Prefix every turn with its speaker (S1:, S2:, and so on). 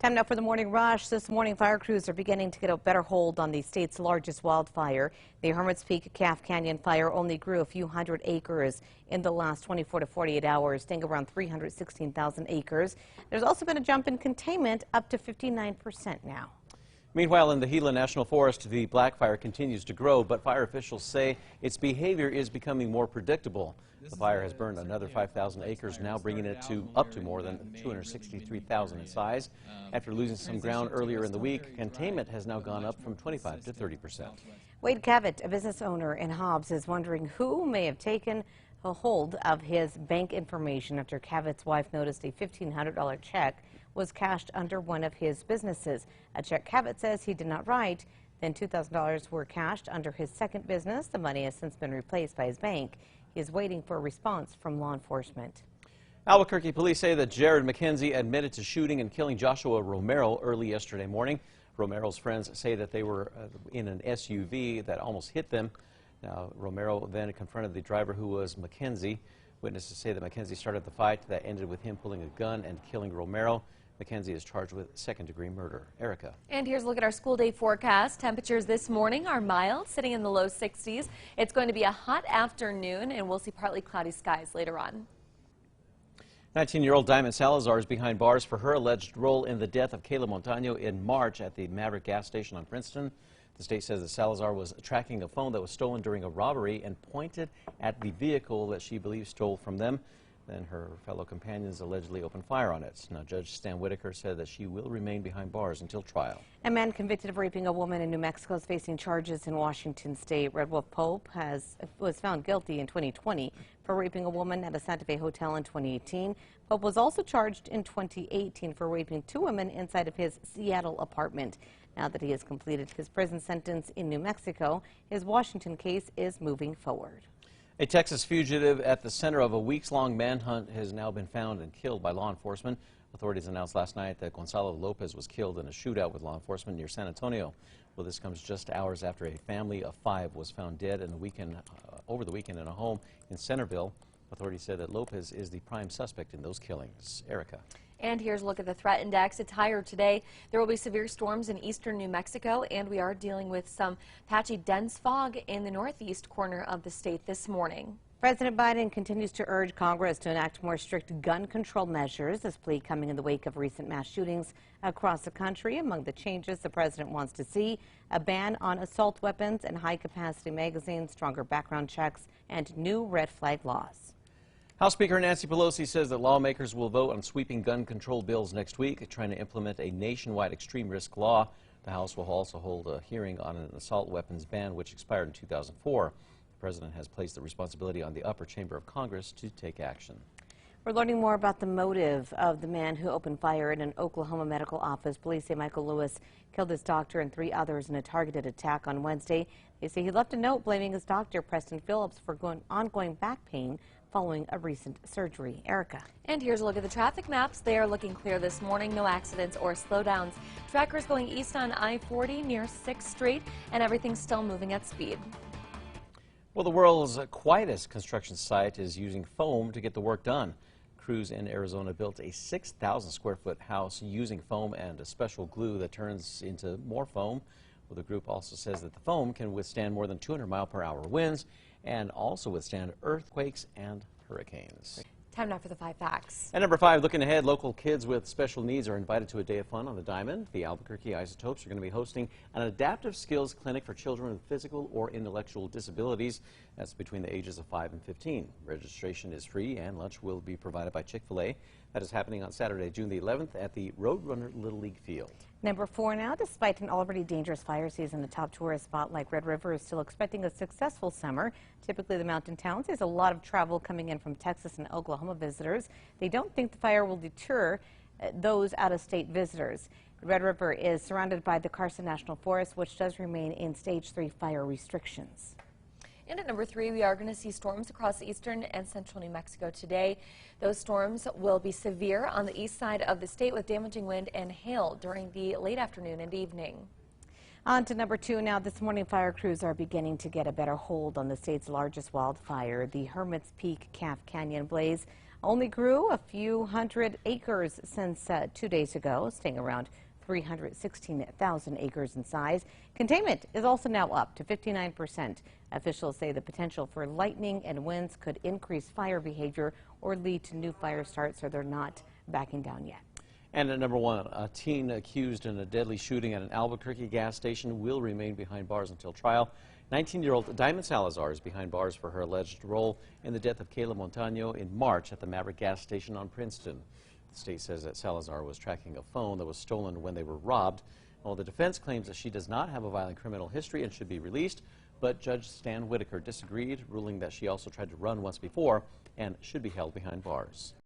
S1: Time now for the morning rush. This morning, fire crews are beginning to get a better hold on the state's largest wildfire. The Hermits Peak Calf Canyon fire only grew a few hundred acres in the last 24 to 48 hours, staying around 316,000 acres. There's also been a jump in containment up to 59% now.
S2: Meanwhile, in the Gila National Forest, the black fire continues to grow, but fire officials say its behavior is becoming more predictable. The fire has burned another 5,000 acres, now bringing it up to more than 263,000 in size. After losing some ground earlier in the week, containment has now gone up from 25 to 30%.
S1: Wade Cavett, a business owner in Hobbs, is wondering who may have taken a hold of his bank information after Cavett's wife noticed a $1,500 check was cashed under one of his businesses. A check Cavett says he did not write. Then $2,000 were cashed under his second business. The money has since been replaced by his bank. He is waiting for a response from law enforcement.
S2: Albuquerque police say that Jared McKenzie admitted to shooting and killing Joshua Romero early yesterday morning. Romero's friends say that they were in an SUV that almost hit them. Now, Romero then confronted the driver, who was McKenzie. Witnesses say that McKenzie started the fight that ended with him pulling a gun and killing Romero. McKenzie is charged with second-degree murder. Erica.
S3: And here's a look at our school day forecast. Temperatures this morning are mild, sitting in the low 60s. It's going to be a hot afternoon, and we'll see partly cloudy skies later on.
S2: 19-year-old Diamond Salazar is behind bars for her alleged role in the death of Kayla Montaño in March at the Maverick gas station on Princeton. The state says that Salazar was tracking a phone that was stolen during a robbery and pointed at the vehicle that she believes stole from them. Then her fellow companions allegedly opened fire on it. Now, Judge Stan Whitaker said that she will remain behind bars until trial.
S1: A man convicted of raping a woman in New Mexico is facing charges in Washington State. Red Wolf Pope was found guilty in 2020 for raping a woman at a Santa Fe hotel in 2018. Pope was also charged in 2018 for raping two women inside of his Seattle apartment. Now that he has completed his prison sentence in New Mexico, his Washington case is moving forward.
S2: A Texas fugitive at the center of a weeks-long manhunt has now been found and killed by law enforcement. Authorities announced last night that Gonzalo Lopez was killed in a shootout with law enforcement near San Antonio. Well, this comes just hours after a family of 5 was found dead over the weekend in a home in Centerville. Authorities said that Lopez is the prime suspect in those killings. Erica.
S3: And here's a look at the threat index. It's higher today. There will be severe storms in eastern New Mexico, and we are dealing with some patchy dense fog in the northeast corner of the state this morning.
S1: President Biden continues to urge Congress to enact more strict gun control measures. This plea coming in the wake of recent mass shootings across the country. Among the changes the president wants to see: a ban on assault weapons and high-capacity magazines, stronger background checks, and new red flag laws.
S2: House Speaker Nancy Pelosi says that lawmakers will vote on sweeping gun control bills next week, trying to implement a nationwide extreme risk law. The House will also hold a hearing on an assault weapons ban, which expired in 2004. The president has placed the responsibility on the upper chamber of Congress to take action.
S1: We're learning more about the motive of the man who opened fire in an Oklahoma medical office. Police say Michael Lewis killed his doctor and 3 others in a targeted attack on Wednesday. They say he left a note blaming his doctor, Preston Phillips, for ongoing back pain following a recent surgery. Erica.
S3: And here's a look at the traffic maps. They are looking clear this morning. No accidents or slowdowns. Trackers going east on I-40 near 6th Street, and everything's still moving at speed.
S2: Well, the world's quietest construction site is using foam to get the work done. Crews in Arizona built a 6,000 square foot house using foam and a special glue that turns into more foam. Well, the group also says that the foam can withstand more than 200-mile-per-hour winds and also withstand earthquakes and hurricanes.
S3: Time now for the 5 facts.
S2: At number 5, looking ahead, local kids with special needs are invited to a day of fun on the Diamond. The Albuquerque Isotopes are going to be hosting an adaptive skills clinic for children with physical or intellectual disabilities. That's between the ages of 5 and 15. Registration is free and lunch will be provided by Chick-fil-A. That is happening on Saturday, June the 11th at the Roadrunner Little League Field.
S1: Number 4 now, despite an already dangerous fire season, a top tourist spot like Red River is still expecting a successful summer. Typically the mountain towns, there's a lot of travel coming in from Texas and Oklahoma visitors. They don't think the fire will deter those out-of-state visitors. Red River is surrounded by the Carson National Forest, which does remain in Stage 3 fire restrictions.
S3: And at number 3, we are going to see storms across eastern and central New Mexico today. Those storms will be severe on the east side of the state with damaging wind and hail during the late afternoon and evening.
S1: On to number 2 now. This morning, fire crews are beginning to get a better hold on the state's largest wildfire. The Hermits Peak Calf Canyon blaze only grew a few hundred acres since 2 days ago, staying around 316,000 acres in size. Containment is also now up to 59%. Officials say the potential for lightning and winds could increase fire behavior or lead to new fire starts, so they're not backing down yet.
S2: And at number 1, a teen accused in a deadly shooting at an Albuquerque gas station will remain behind bars until trial. 19-year-old Diamond Salazar is behind bars for her alleged role in the death of Kayla Montano in March at the Maverick gas station on Princeton. The state says that Salazar was tracking a phone that was stolen when they were robbed. Well, the defense claims that she does not have a violent criminal history and should be released, but Judge Stan Whitaker disagreed, ruling that she also tried to run once before and should be held behind bars.